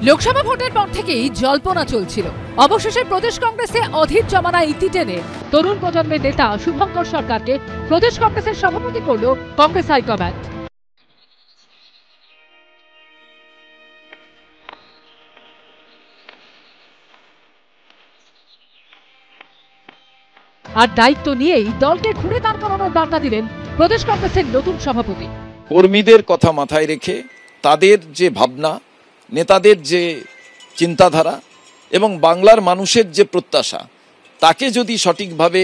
লোকসভা ভোটের পর থেকেই জল্পনা চলছিল। অবশেষে প্রদেশ কংগ্রেসে অধীর জমানা ইতি টেনে তরুণ প্রজন্মের নেতা শুভঙ্কর সরকারকে প্রদেশ কংগ্রেসের সভাপতি করল কংগ্রেস হাইকমান্ড। আর দায়িত্ব নিয়েই দলকে ঘুরে দাঁড় করানোর বার্তা দিলেন প্রদেশ কংগ্রেসের নতুন সভাপতি। কর্মীদের কথা মাথায় রেখে তাদের যে ভাবনা, নেতাদের যে চিন্তাধারা এবং বাংলার মানুষের যে প্রত্যাশা, তাকে যদি সঠিকভাবে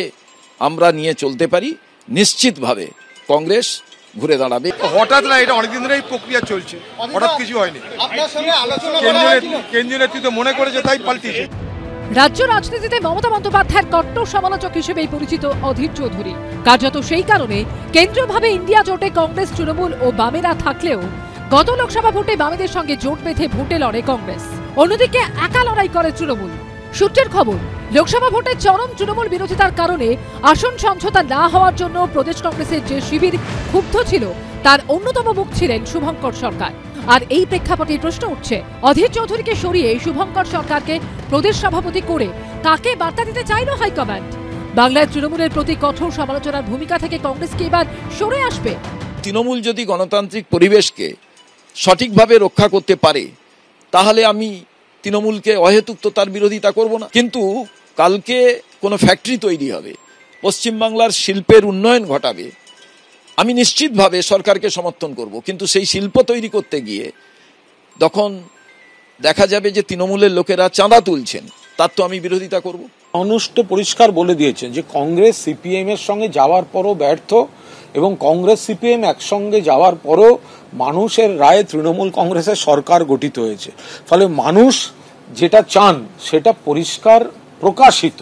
আমরা নিয়ে চলতে পারি, নিশ্চিতভাবে কংগ্রেস ঘুরে দাঁড়াবে। হঠাৎ না, এটা অনেকদিন ধরে এই প্রক্রিয়া চলছে, হঠাৎ কিছু হয়নি। কেন্দ্রীয় নেতৃত্ব মনে করেছে তাই পাল্টিয়েছে। রাজ্য রাজনীতিতে মমতা বন্দ্যোপাধ্যায়ের কট্টর সমালোচক হিসেবেই পরিচিত অধীর চৌধুরী। কার্যত সেই কারণে কেন্দ্রীয়ভাবে ইন্ডিয়া জোটে কংগ্রেস, তৃণমূল ও বামেরা থাকলেও গত লোকসভা ভোটে বামেদের সঙ্গে জোট বেঁধে ভোটে লড়ে কংগ্রেস। অন্যদিকে একা লড়াই করে তৃণমূল। সূত্রের খবর, লোকসভা ভোটে চরম তৃণমূল বিরোধিতার কারণে আসন সমঝোতা না হওয়ার জন্য প্রদেশ কংগ্রেসের যে শিবির ক্ষুব্ধ ছিল, তার অন্যতম মুখ ছিলেন শুভঙ্কর সরকার। আর এই প্রেক্ষাপটে প্রশ্ন উঠছে, অধীর চৌধুরীকে সরিয়ে শুভঙ্কর সরকারকে প্রদেশ সভাপতি করে কাকে বার্তা দিতে চাইল হাইকমান্ড? বাংলায় তৃণমূলের প্রতি কঠোর সমালোচনার ভূমিকা থেকে কংগ্রেস কি এবার সরে আসবে? তৃণমূল যদি গণতান্ত্রিক পরিবেশকে সঠিকভাবে রক্ষা করতে পারে, তাহলে আমি তৃণমূলকে অহেতুক তো তার বিরোধিতা করব না। কিন্তু কালকে কোনো ফ্যাক্টরি তৈরি হবে, পশ্চিমবাংলার শিল্পের উন্নয়ন ঘটাবে, আমি নিশ্চিতভাবে সরকারকে সমর্থন করব। কিন্তু সেই শিল্প তৈরি করতে গিয়ে তখন দেখা যাবে যে তৃণমূলের লোকেরা চাঁদা তুলছেন, তার তো আমি বিরোধিতা করব। মানুষ তো পরিষ্কার বলে দিয়েছেন যে কংগ্রেস সিপিএম এর সঙ্গে যাওয়ার পরও ব্যর্থ, এবং কংগ্রেস সিপিএম একসঙ্গে যাওয়ার পরও মানুষের রায়ে তৃণমূল কংগ্রেসের সরকার গঠিত হয়েছে। ফলে মানুষ যেটা চান সেটা পরিষ্কার প্রকাশিত।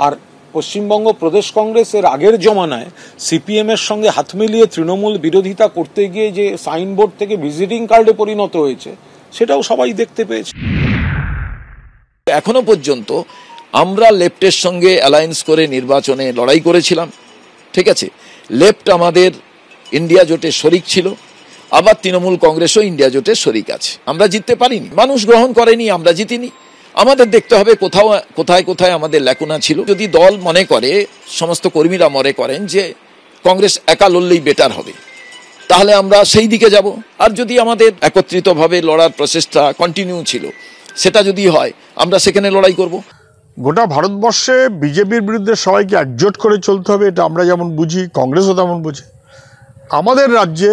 আর পশ্চিমবঙ্গ প্রদেশ কংগ্রেসের আগের জমানায় সিপিএম এর সঙ্গে হাত মিলিয়ে তৃণমূল বিরোধিতা করতে গিয়ে যে সাইনবোর্ড থেকে ভিজিটিং কার্ডে পরিণত হয়েছে, সেটাও সবাই দেখতে পেয়েছে। এখনো পর্যন্ত আমরা লেফটের সঙ্গে অ্যালায়েন্স করে নির্বাচনে লড়াই করেছিলাম, ঠিক আছে। লেফট আমাদের ইন্ডিয়া জোটে শরিক ছিল, আবার তৃণমূল কংগ্রেসও ইন্ডিয়া জোটে শরিক আছে। আমরা জিততে পারিনি, মানুষ গ্রহণ করেনি, আমরা জিতিনি। আমাদের দেখতে হবে কোথায় কোথায় আমাদের ল্যাকুনা ছিল। যদি দল মনে করে, সমস্ত কর্মীরা মনে করেন যে কংগ্রেস একা লড়লেই বেটার হবে, তাহলে আমরা সেই দিকে যাব। আর যদি আমাদের একত্রিতভাবে লড়ার প্রচেষ্টা কন্টিনিউ ছিল, সেটা যদি হয়, আমরা সেখানে লড়াই করব। গোটা ভারতবর্ষে বিজেপির বিরুদ্ধে সবাইকে একজোট করে চলতে হবে, এটা আমরা যেমন বুঝি, কংগ্রেসও তেমন বোঝে। আমাদের রাজ্যে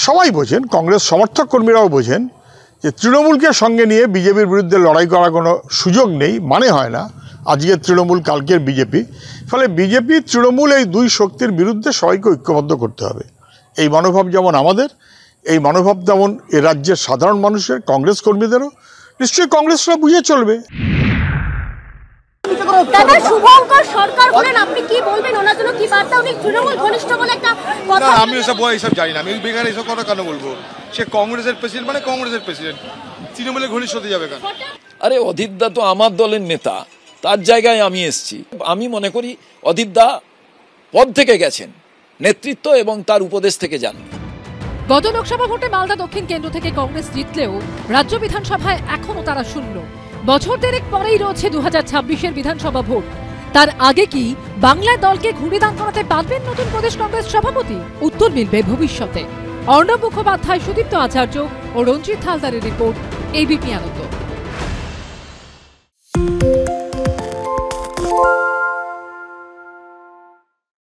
সবাই বোঝেন, কংগ্রেস সমর্থক কর্মীরাও বোঝেন যে তৃণমূলকে সঙ্গে নিয়ে বিজেপির বিরুদ্ধে লড়াই করার কোনো সুযোগ নেই, মানে হয় না। আজকের তৃণমূল, কালকের বিজেপি। ফলে বিজেপি, তৃণমূল, এই দুই শক্তির বিরুদ্ধে সবাইকে ঐক্যবদ্ধ করতে হবে। এই মনোভাব যেমন আমাদের, এই মনোভাব তেমন এ রাজ্যের সাধারণ মানুষের, কংগ্রেস কর্মীদেরও। নিশ্চয়ই কংগ্রেসরা বুঝে চলবে। দাদা, শুভঙ্কর সরকার বলেন, আপনি কি বলবেন ওনার জন্য? কি বার্তা? উনি তৃণমূল ঘনিষ্ঠ বলে একটা কথা। আমি এসব জানি না, আমি বেকার এসব কথা কেন বলবো? সে কংগ্রেসের প্রেসিডেন্ট, মানে কংগ্রেসের প্রেসিডেন্ট, তৃণমূলের ঘনিষ্ঠ হতে যাবে কেন? আরে অধীরদা তো আমার দলের নেতা, তার জায়গায় আমি এসছি। আমি মনে করি অধীরদা পদ থেকে গেছেন, নেতৃত্ব এবং তার উপদেশ থেকে যান। গত লোকসভা ভোটে মালদা দক্ষিণ কেন্দ্র থেকে কংগ্রেস জিতলেও রাজ্য বিধানসভায় এখনো তারা শূন্য। বছর দেড়েক পরেই রয়েছে 2026-এর বিধানসভা ভোট। তার আগে কি বাংলার দলকে ঘুরে দাঁড় করাতে পারবেন নতুন প্রদেশ কংগ্রেস সভাপতি? উত্তর মিলবে ভবিষ্যতে। অর্ণব মুখোপাধ্যায়, সুদীপ্ত আচার্য ও রঞ্জিত হালদারের রিপোর্ট, এবিপি আনন্দ।